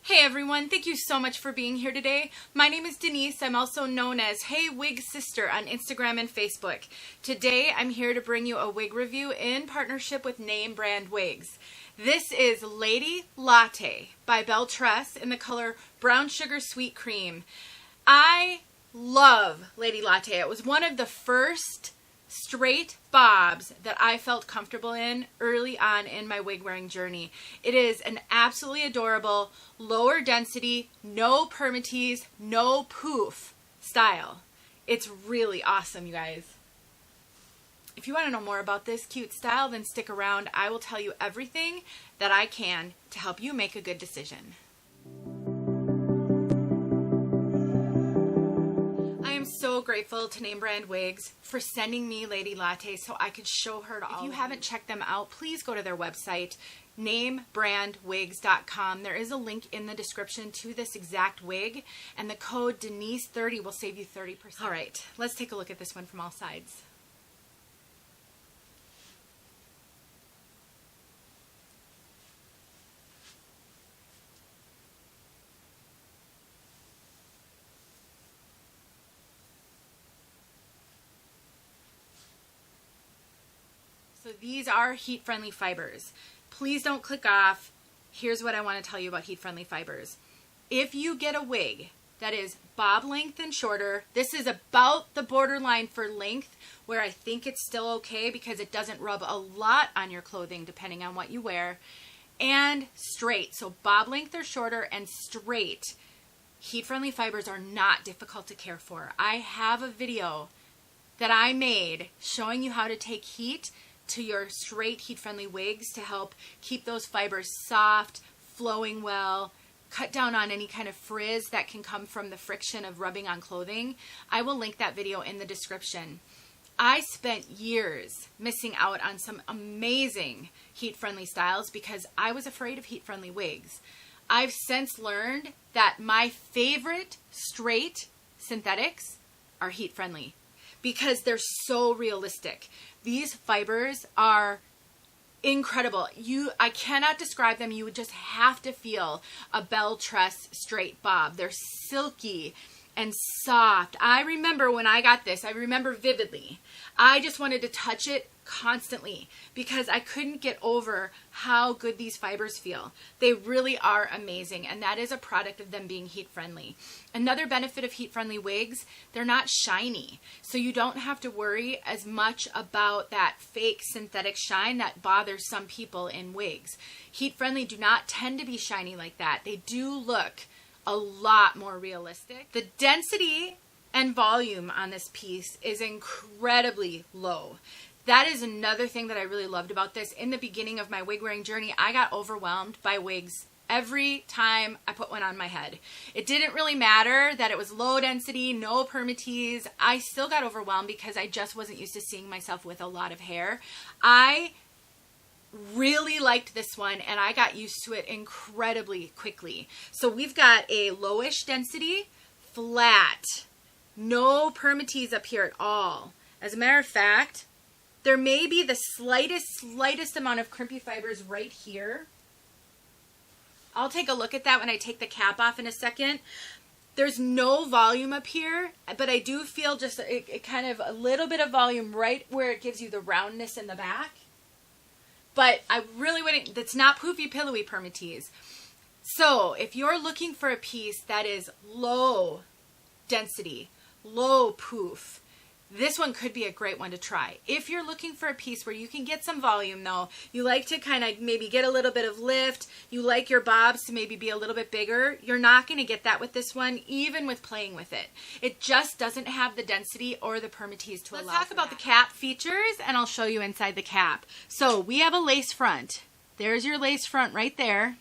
Hey everyone, thank you so much for being here today. My name is Denise. I'm also known as heywigsister on Instagram and Facebook. Today I'm here to bring you a wig review in partnership with name brand wigs. This is Latte by BelleTress in the color Brown Sugar Sweet Cream. I love Latte. It was one of the first straight bobs that I felt comfortable in early on in my wig wearing journey. It is an absolutely adorable, lower density, no permatease, no poof style. It's really awesome, you guys. If you want to know more about this cute style, then stick around. I will tell you everything that I can to help you make a good decision. So grateful to name brand wigs for sending me Latte so I could show her to all of you. If you haven't checked them out, please go to their website, namebrandwigs.com. There is a link in the description to this exact wig, and the code Denise30 will save you 30%. All right, let's take a look at this one from all sides. So these are heat-friendly fibers. Please don't click off. Here's what I want to tell you about heat-friendly fibers. If you get a wig that is bob length and shorter, this is about the borderline for length where I think it's still okay because it doesn't rub a lot on your clothing depending on what you wear, and straight. So bob length or shorter and straight. Heat-friendly fibers are not difficult to care for. I have a video that I made showing you how to take heat to your straight heat-friendly wigs to help keep those fibers soft, flowing well, cut down on any kind of frizz that can come from the friction of rubbing on clothing. I will link that video in the description. I spent years missing out on some amazing heat-friendly styles because I was afraid of heat-friendly wigs. I've since learned that my favorite straight synthetics are heat-friendly because they're so realistic. These fibers are incredible. I cannot describe them. You would just have to feel a BelleTress straight bob. They're silky and soft. I remember when I got this, I remember vividly. I just wanted to touch it constantly because I couldn't get over how good these fibers feel. They really are amazing, and that is a product of them being heat friendly. Another benefit of heat friendly wigs, they're not shiny, so you don't have to worry as much about that fake synthetic shine that bothers some people in wigs. Heat friendly do not tend to be shiny like that. They do look a lot more realistic. The density and volume on this piece is incredibly low. That is another thing that I really loved about this. In the beginning of my wig wearing journey, I got overwhelmed by wigs every time I put one on my head. It didn't really matter that it was low density, no permatease. I still got overwhelmed because I just wasn't used to seeing myself with a lot of hair. I really liked this one and I got used to it incredibly quickly. So we've got a lowish density, flat, no permatease up here at all. As a matter of fact, there may be the slightest amount of crimpy fibers right here. I'll take a look at that when I take the cap off in a second. There's no volume up here, but I do feel just a kind of a little bit of volume right where it gives you the roundness in the back. But I really wouldn't, that's not poofy pillowy permatease. So if you're looking for a piece that is low density, low poof, this one could be a great one to try. If you're looking for a piece where you can get some volume though, you like to kind of maybe get a little bit of lift, you like your bobs to maybe be a little bit bigger, you're not going to get that with this one, even with playing with it. It just doesn't have the density or the permatease to allow. Let's talk about the cap features and I'll show you inside the cap. So we have a lace front. There's your lace front right there.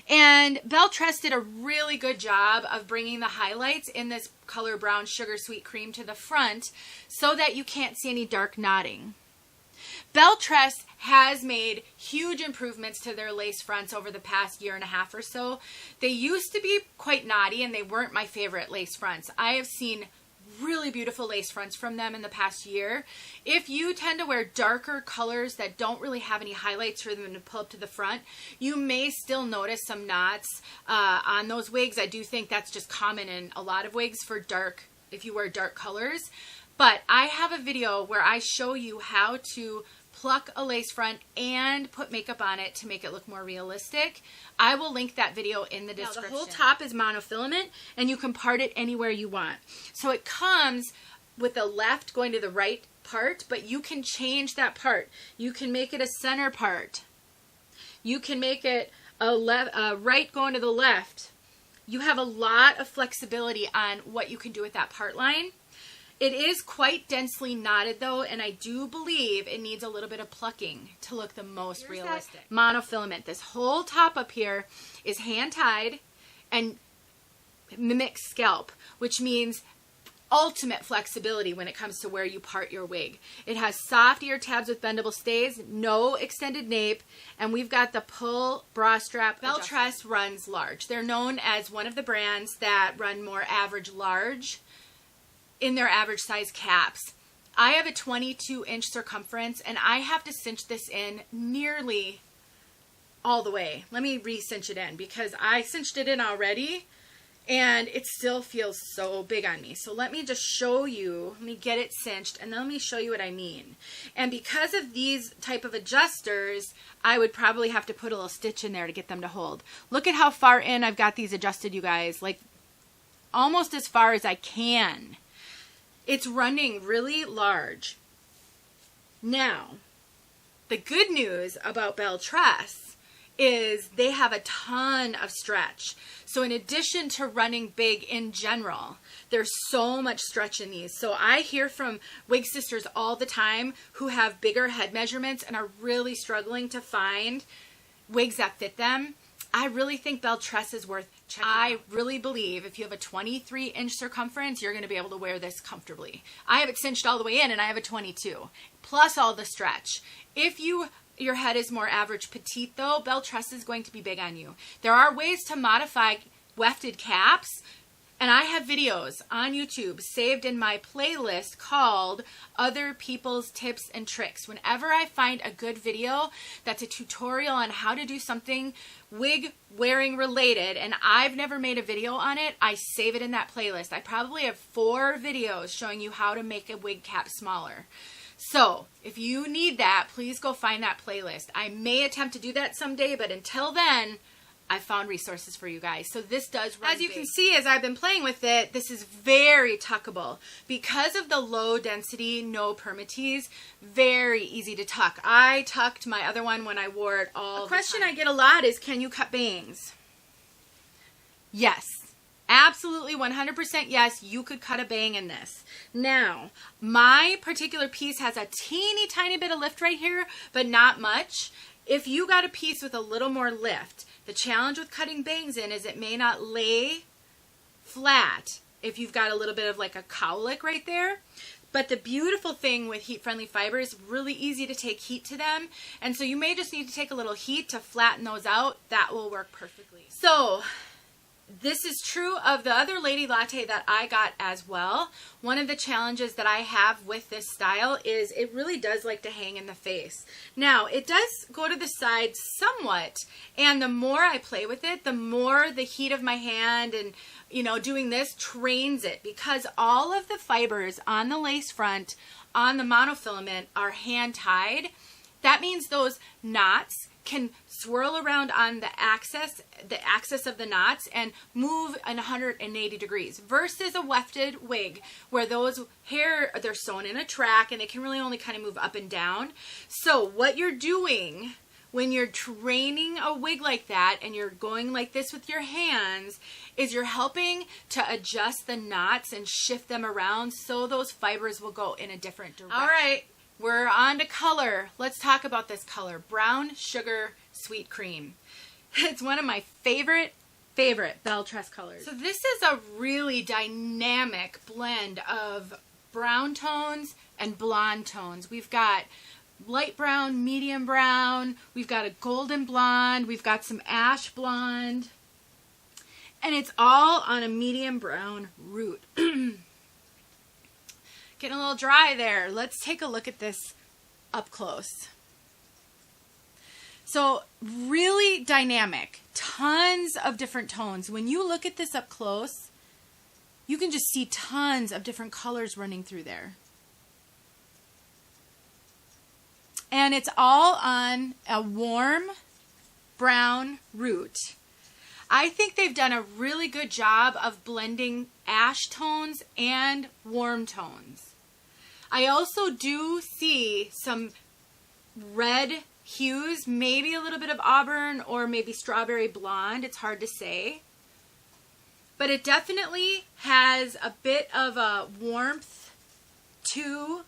And BelleTress did a really good job of bringing the highlights in this color Brown Sugar Sweet Cream to the front so that you can't see any dark knotting. BelleTress has made huge improvements to their lace fronts over the past year and a half or so. They used to be quite knotty and they weren't my favorite lace fronts. I have seen really beautiful lace fronts from them in the past year. If you tend to wear darker colors that don't really have any highlights for them to pull up to the front, you may still notice some knots on those wigs. I do think that's just common in a lot of wigs for dark, if you wear dark colors. But I have a video where I show you how to pluck a lace front and put makeup on it to make it look more realistic. I will link that video in the description. Now, the whole top is monofilament, and you can part it anywhere you want. So it comes with the left going to the right part, but you can change that part. You can make it a center part. You can make it a right going to the left. You have a lot of flexibility on what you can do with that part line. It is quite densely knotted though, and I do believe it needs a little bit of plucking to look the most realistic. Monofilament. This whole top up here is hand tied and mimics scalp, which means ultimate flexibility when it comes to where you part your wig. It has soft ear tabs with bendable stays, no extended nape, and we've got the pull bra strap. BelleTress runs large. They're known as one of the brands that run more average large in their average size caps. I have a 22-inch circumference, and I have to cinch this in nearly all the way. Let me re-cinch it in because I cinched it in already, and it still feels so big on me. So let me just show you, let me get it cinched, and then let me show you what I mean. And because of these type of adjusters, I would probably have to put a little stitch in there to get them to hold. Look at how far in I've got these adjusted, you guys, like almost as far as I can. It's running really large. Now, the good news about BelleTress is they have a ton of stretch. So in addition to running big in general, there's so much stretch in these. So I hear from wig sisters all the time who have bigger head measurements and are really struggling to find wigs that fit them. I really think BelleTress is worth checking out. I really believe if you have a 23-inch circumference, you're going to be able to wear this comfortably. I have it cinched all the way in, and I have a 22, plus all the stretch. If your head is more average petite, though, BelleTress is going to be big on you. There are ways to modify wefted caps, and I have videos on YouTube saved in my playlist called Other People's Tips and Tricks. Whenever I find a good video that's a tutorial on how to do something wig wearing related, and I've never made a video on it, I save it in that playlist. I probably have 4 videos showing you how to make a wig cap smaller. So if you need that, please go find that playlist. I may attempt to do that someday, but until then, I found resources for you guys. So this does run As you can see, as I've been playing with it, this is very tuckable. Because of the low density, no permatease, very easy to tuck. I tucked my other one when I wore it all the time. A question I get a lot is, can you cut bangs? Yes. Absolutely 100% yes, you could cut a bang in this. Now, my particular piece has a teeny tiny bit of lift right here, but not much. If you got a piece with a little more lift, the challenge with cutting bangs in is it may not lay flat if you've got a little bit of like a cowlick right there. But the beautiful thing with heat-friendly fibers, really easy to take heat to them. And so you may just need to take a little heat to flatten those out. That will work perfectly. So this is true of the other Lady Latte that I got as well. One of the challenges that I have with this style is it really does like to hang in the face. Now, it does go to the side somewhat, and the more I play with it, the more the heat of my hand and, you know, doing this trains it, because all of the fibers on the lace front, on the monofilament, are hand tied. That means those knots can swirl around on the axis of the knots and move in 180 degrees versus a wefted wig where those hair, they're sewn in a track and they can really only kind of move up and down. So what you're doing when you're training a wig like that and you're going like this with your hands is you're helping to adjust the knots and shift them around so those fibers will go in a different direction. All right. We're on to color. Let's talk about this color. Brown Sugar Sweet Cream. It's one of my favorite BelleTress colors. So this is a really dynamic blend of brown tones and blonde tones. We've got light brown, medium brown, we've got a golden blonde, we've got some ash blonde, and it's all on a medium brown root. Getting a little dry there. Let's take a look at this up close. So really dynamic, tons of different tones. When you look at this up close, you can just see tons of different colors running through there. And it's all on a warm brown root. I think they've done a really good job of blending ash tones and warm tones. I also do see some red hues, maybe a little bit of auburn or maybe strawberry blonde. It's hard to say. But it definitely has a bit of a warmth to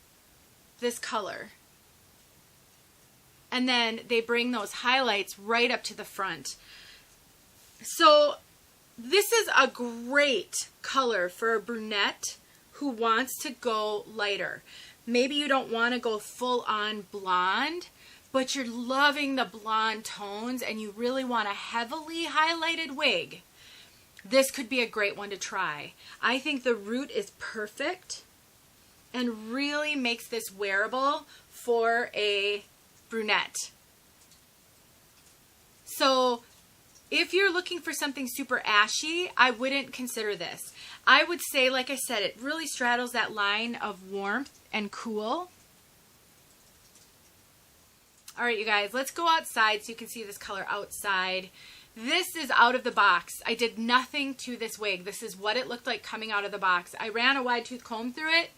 this color. And then they bring those highlights right up to the front. So this is a great color for a brunette who wants to go lighter. Maybe you don't want to go full on blonde, but you're loving the blonde tones and you really want a heavily highlighted wig. This could be a great one to try. I think the root is perfect and really makes this wearable for a brunette. So if you're looking for something super ashy, I wouldn't consider this. I would say, like I said, it really straddles that line of warmth and cool. All right, you guys, let's go outside so you can see this color outside. This is out of the box. I did nothing to this wig. This is what it looked like coming out of the box. I ran a wide tooth comb through it.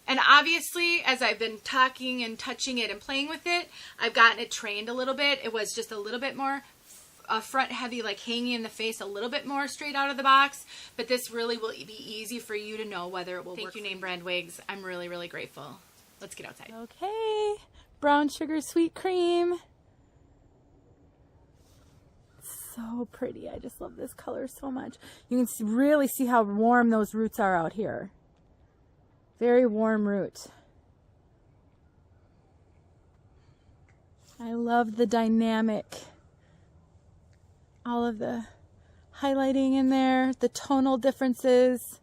And obviously, as I've been talking and touching it and playing with it, I've gotten it trained a little bit. It was just a little bit more front heavy, like hanging in the face a little bit more straight out of the box. But this really will be easy for you to know whether it will work. Thank you, Name Brand Wigs. I'm really, really grateful. Let's get outside. Okay. Brown sugar sweet cream. So pretty. I just love this color so much. You can really see how warm those roots are out here. Very warm root. I love the dynamic. All of the highlighting in there, the tonal differences.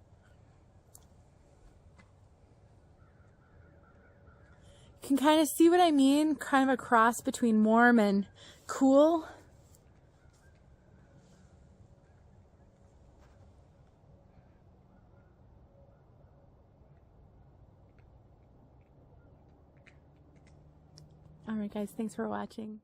You can kind of see what I mean, kind of a cross between warm and cool. All right, guys, thanks for watching.